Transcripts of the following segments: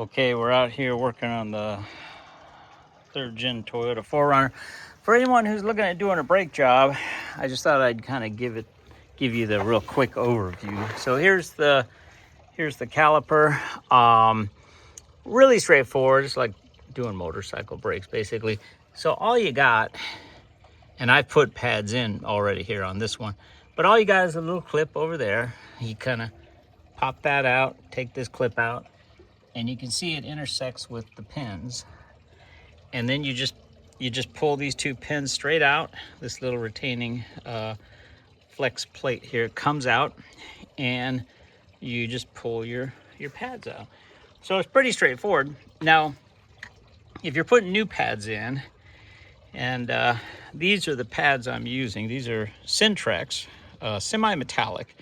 Okay, we're out here working on the 3rd gen Toyota 4Runner. For anyone who's looking at doing a brake job, I just thought I'd kind of give you the real quick overview. So here's the caliper. Really straightforward, just like doing motorcycle brakes basically. So all you got, and I've put pads in already here on this one, but all you got is a little clip over there. You kind of pop that out, take this clip out, and you can see it intersects with the pins. And then you just pull these two pins straight out. This little retaining flex plate here comes out, and you just pull your pads out. So it's pretty straightforward. Now, if you're putting new pads in, and these are the pads I'm using. These are Centric, semi-metallic.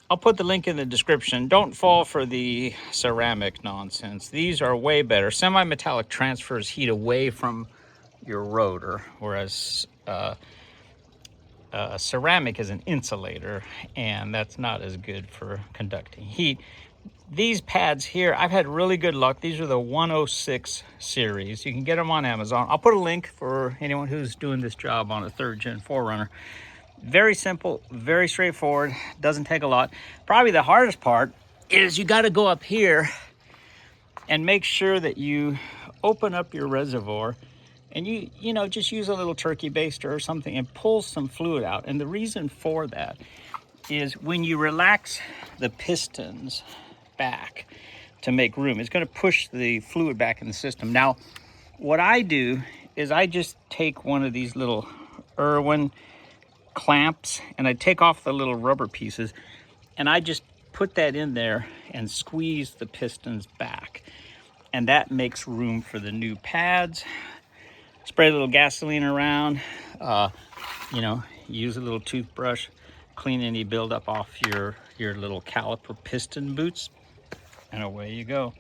I'll put the link in the description. Don't fall for the ceramic nonsense. These are way better. Semi-metallic transfers heat away from your rotor, whereas ceramic is an insulator, and that's not as good for conducting heat. These pads here, I've had really good luck. These are the 106 series. You can get them on Amazon. I'll put a link for anyone who's doing this job on a 3rd gen 4Runner. Very simple, very straightforward, doesn't take a lot. Probably the hardest part is you got to go up here and make sure that you open up your reservoir, and you know, just use a little turkey baster or something and pull some fluid out. And the reason for that is when you relax the pistons back to make room, it's going to push the fluid back in the system. Now, what I do is I just take one of these little Irwin clamps, and I take off the little rubber pieces, and I just put that in there and squeeze the pistons back, and that makes room for the new pads. Spray a little gasoline around, you know, use a little toothbrush, clean any buildup off your little caliper piston boots, and away you go.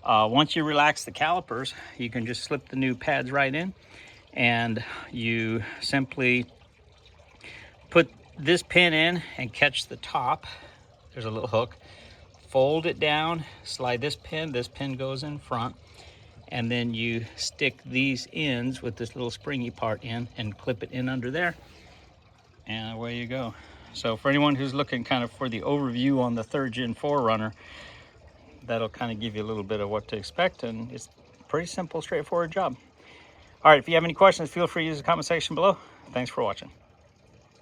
Once you relax the calipers, you can just slip the new pads right in, and you simply put this pin in and catch the top. There's a little hook. Fold it down, slide this pin goes in front, and then you stick these ends with this little springy part in and clip it in under there, and away you go. So for anyone who's looking kind of for the overview on the 3rd gen 4Runner, that'll kind of give you a little bit of what to expect, and it's a pretty simple, straightforward job. All right, if you have any questions, feel free to use the comment section below. Thanks for watching.